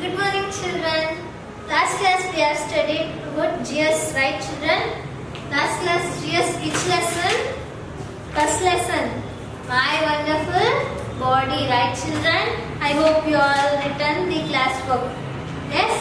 Good morning, children. Last class we have studied about GS, right, children? Last class GS, which lesson? First lesson. My wonderful body, right, children? I hope you all returned the class book. Yes?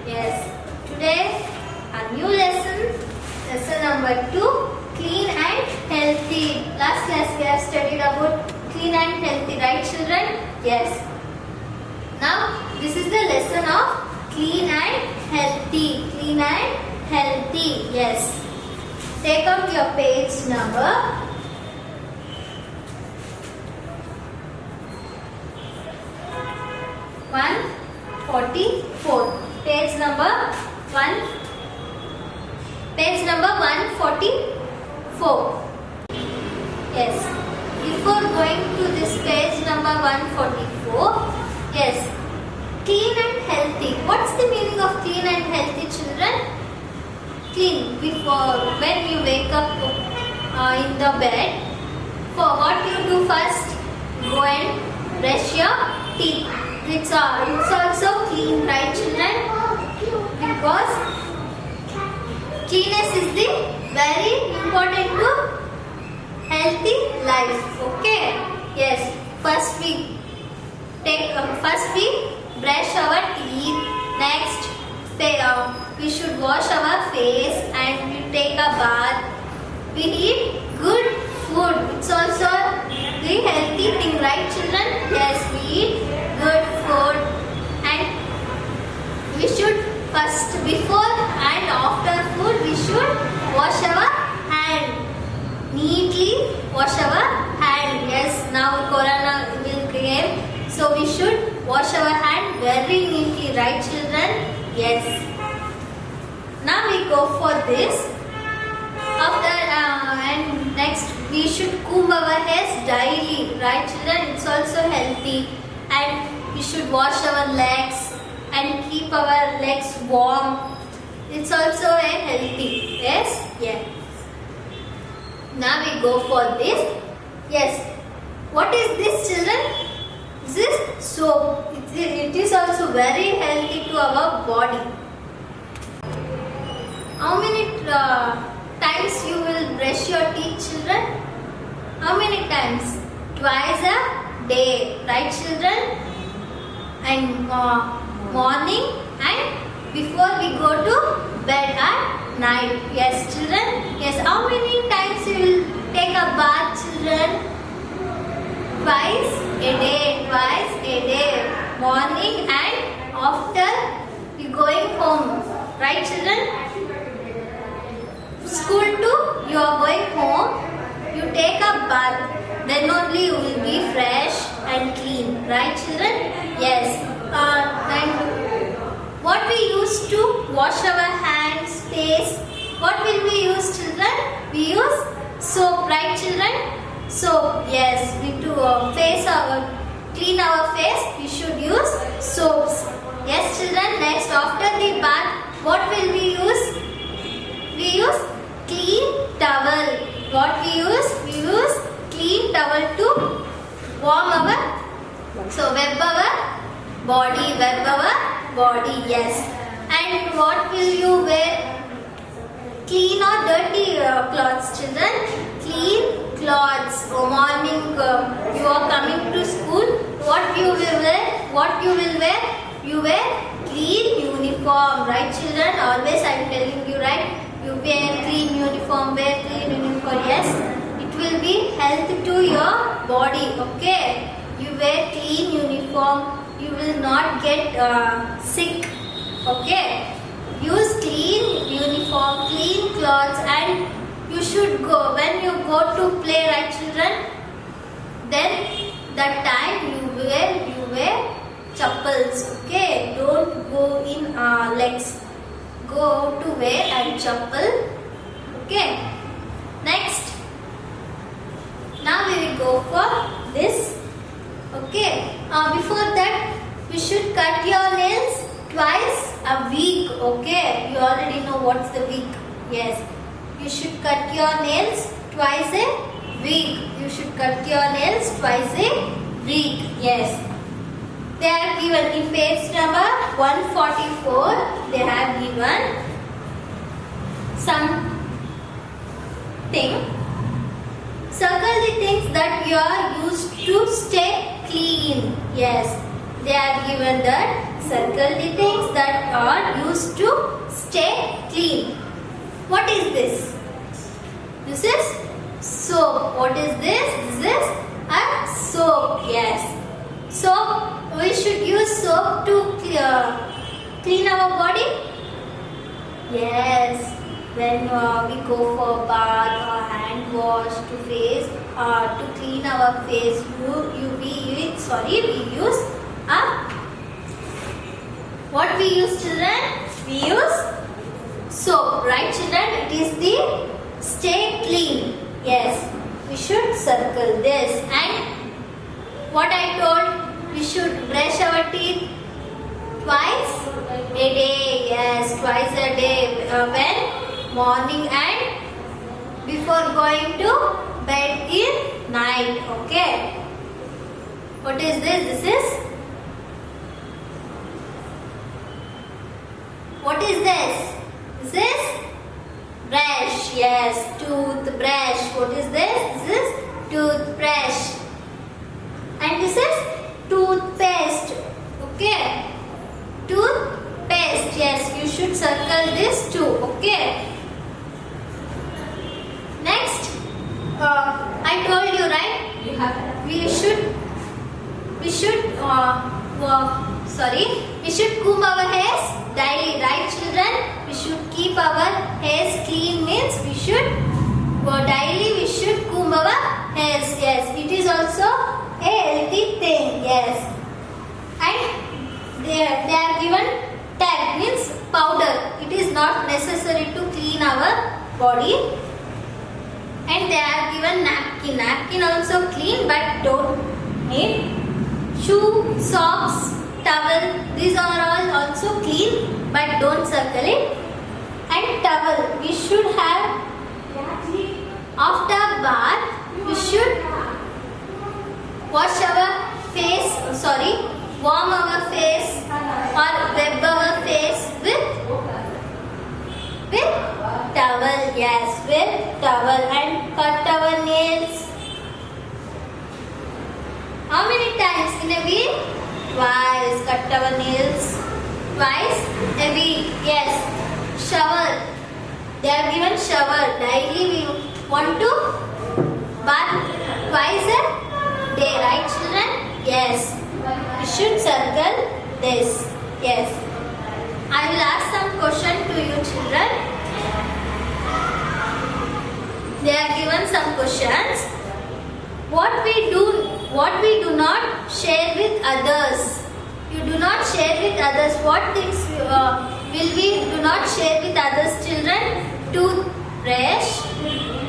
Yes. Today, a new lesson. Lesson number 2. Clean and healthy. Last class we have studied about clean and healthy, right, children? Yes. Now, this is the lesson of clean and healthy. Clean and healthy. Yes. Take out your page number 144. Page number 144. Yes. Before going to this page number 144, yes. Clean and healthy. What's the meaning of clean and healthy, children? Clean. Before, when you wake up in the bed, for what you do first? Go and brush your teeth. It's also clean, right, children? Because cleanness is the very important to healthy life. Okay? Yes. First we brush our teeth. Next, we should wash our face and we take a bath. We eat good food. It's also the healthy thing, right, children? Yes, we eat good food, and we should first, before and after food, we should wash our hand. Neatly wash our hand. Yes, now Corona will come, so we should wash our hand very neatly, right, children? Yes. Now we go for this. After and next we should comb our hairs daily, right, children? It's also healthy. And we should wash our legs and keep our legs warm. It's also a healthy. Yes? Yes. Now we go for this. Yes. What is this, children? This is soap. It is also very healthy to our body. How many times you will brush your teeth, children? How many times? Twice a day, right, children? And morning and before we go to bed at night. Yes, children? Yes. How many times you will take a bath, children? Twice a day. Twice a day. Morning and after we going home. Right, children? School too, you are going home. You take a bath. Then only you will be fresh and clean. Right, children? Yes. And what we use to wash our hands, face, what will we use, children? We use soap, right, children? Soap, yes. We do clean our face, we should use soaps. Yes, children. Next, after the bath, what will we use? We use clean towel. What we use? We use clean towel to warm our, web our body, yes. And what will you wear? Clean or dirty clothes, children? Clean clothes. Morning you are coming to school. What you will wear? You wear clean uniform, right, children? Always I am telling you, right? You wear clean uniform. Yes, it will be health to your body. Okay, you wear clean uniform. You will not get sick. Okay, use clean uniform, clean clothes, and you should go when you go to play, right, children? Then that time you wear chappals. Okay, don't go in legs. Go to wear and chappal. Okay. Next. Now we will go for this. Okay. Before that, we should cut your nails twice a week. Okay. You already know what's the week. Yes. You should cut your nails twice a week. Yes. They are given in page number 144 they have given something. Circle the things that you are used to stay clean. Yes, they are given that. Circle the things that are used to stay clean. What is this? This is soap. What is this? This is a soap. Yes. Soap. We should use soap to clean our body. Yes. When we go for bath or hand wash to face to clean our face, we use what we use, children? We use soap, right, children? It is the stay clean. Yes, we should circle this. And what I told, we should brush our teeth twice a day. Yes, twice a day. When morning and before going to bed in night. Okay. What is this? This is. What is this? This is brush. Yes, toothbrush. What is this? This is toothbrush. And this is toothpaste. Okay. Toothpaste. Yes, you should circle this too. Okay. Next, I told you, right? We should comb our hairs daily, right, children? We should keep our hairs clean. Means we should daily. We should comb our hairs. Yes, it is also a healthy thing. Yes, and they are given tag, means powder. It is not necessary to clean our body. And they are given napkin. Napkin also clean but don't need. Shoe, socks, towel. These are all also clean but don't circle it. And towel. We should have, after bath, we should wash our face. Warm our face or rub our face with towel. Yes, with towel. And cut our nails. How many times in a week? Twice. Cut our nails twice a week. Yes. Shower. They are given shower. Daily we want to bath twice a day, right, children? Yes. We should circle this. Yes. I will ask some question to you, children. They are given some questions. What we do not share with others. You do not share with others. What things will we do not share with others, children? Toothbrush,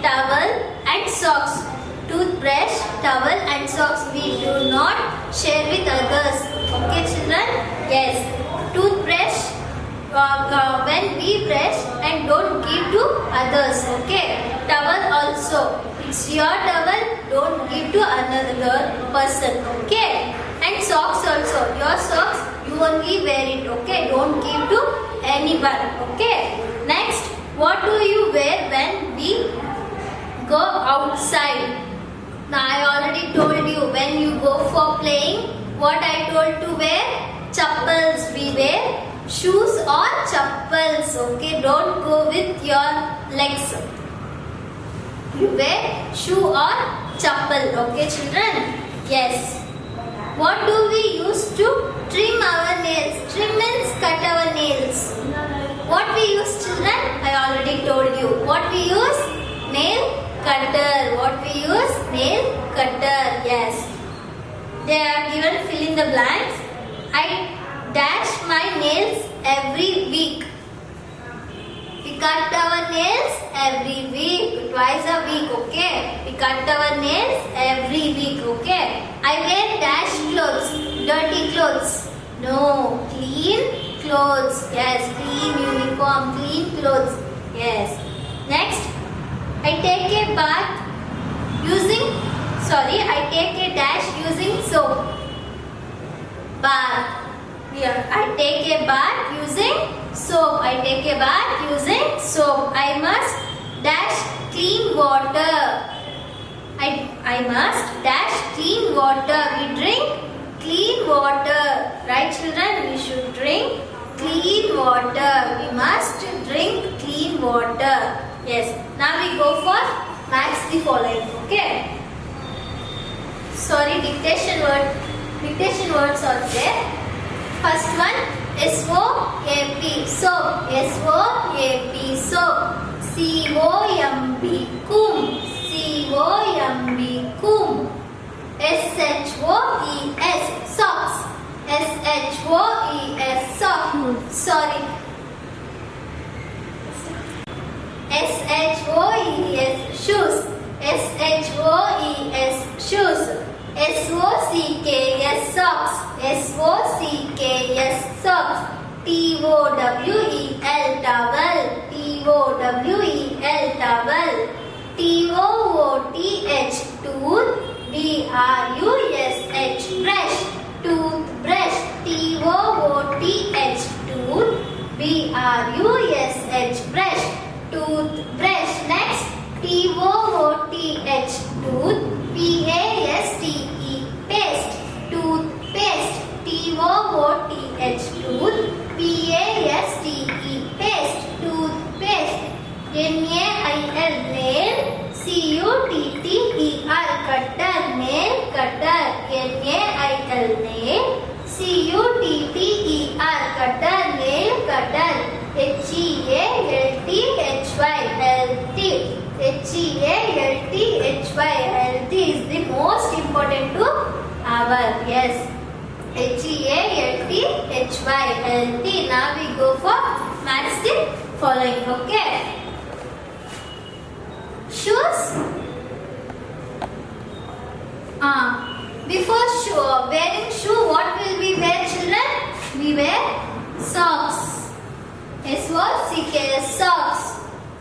towel and socks. Toothbrush, towel and socks we do not share with others. Okay, children? Yes. Toothbrush when we brush and don't give to others. Okay. Towel also. It's your towel. Don't give to another person. Okay. And socks also. Your socks you only wear it. Okay. Don't give to anyone. Okay. Next, what do you wear when we go outside? Now I already told you, when you go for playing, what I told to wear? Chappals. We wear shoes or chappals. Okay, don't go with your legs. You wear shoe or chappal. Okay, children? Yes. What do we use to trim our nails? Trim means cut our nails. What we use, children? I already told you. What we use? Nail cutter. What we use? Nail cutter. Yes. They are given fill in the blanks. I dash my nails every week. We cut our nails every week. Twice a week. Okay. We cut our nails every week. Okay. I wear dash clothes. Dirty clothes. No. Clean clothes. Yes. Clean uniform. Clean clothes. Yes. Next. I take a bath using, I take a dash using soap. Bath. Here, I take a bath using soap. I take a bath using soap. I must dash clean water. I must dash clean water. We drink clean water. Right, children? We should drink clean water. We must drink clean water. Yes. Now we go for match the following. Okay. Sorry, dictation words are there. First one, S-O-A-P, soap. S-O-A-P, soap. C-O-M-B, comb. C-O-M-B, comb. S-H-O-E-S, socks. S-H-O-E-S, sock. Sorry. S-H-O-E-S, shoes. S-H-O-E-S, shoes. S-O-C-K-S, socks. S-O-C-K-S, socks. T-O-W-E-L, towel. T-O-W-E-L, towel. T-O-O-T-H, tooth. B-R-U-S-H, brush. Toothbrush. T-O-O-T-H, tooth. B-R-U-S-H, brush. Toothbrush. Next, T-O-O-T-H, tooth. P-A-S-T-E, paste. Toothpaste. T-O-O-T-H, tooth. P-A-S-T-E, paste. Toothpaste. N-A-I-L, nail. C-U-T-T-E-R, cutter. Nail cutter. N-A-I-L, nail. C-U-T-T-E-R, cutter. Nail cutter. H-E-A-L-T-H-Y, healthy. H-E-A-L-T-H-Y, healthy is the most important to our. Yes. H-E-A-L-T-H-Y, healthy. Now we go for match the following. Okay. Shoes. Before wearing shoe, what will we wear, children? We wear socks. S-O-C-K-S, socks.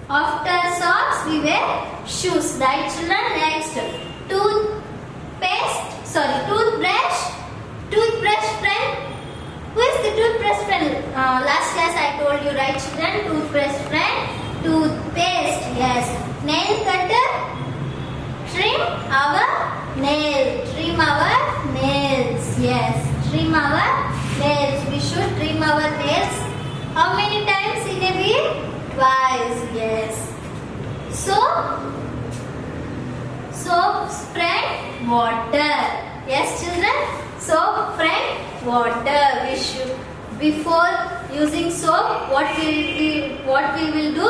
After socks, we wear shoes. Right, children? Next, toothbrush. Toothbrush friend. Who is the toothbrush friend? Last class I told you, right, children? Toothbrush friend. Toothpaste. Yes. Nail cutter. Trim our nail. Trim our nails. Yes. Trim our nails. We should trim our nails. How many times in a week? Twice. Yes. Soap spread water. Yes, children. Soap spread water. We should, before using soap, what we will do?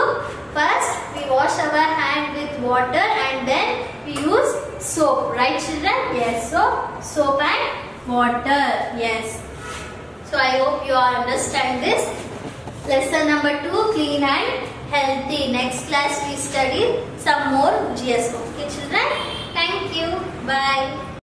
First, we wash our hand with water and then we use soap. Right, children? Yes. So, soap and water. Yes. So, I hope you all understand this. Lesson number 2, clean and healthy. Next class we study some more GS. Okay, children? Thank you. Bye.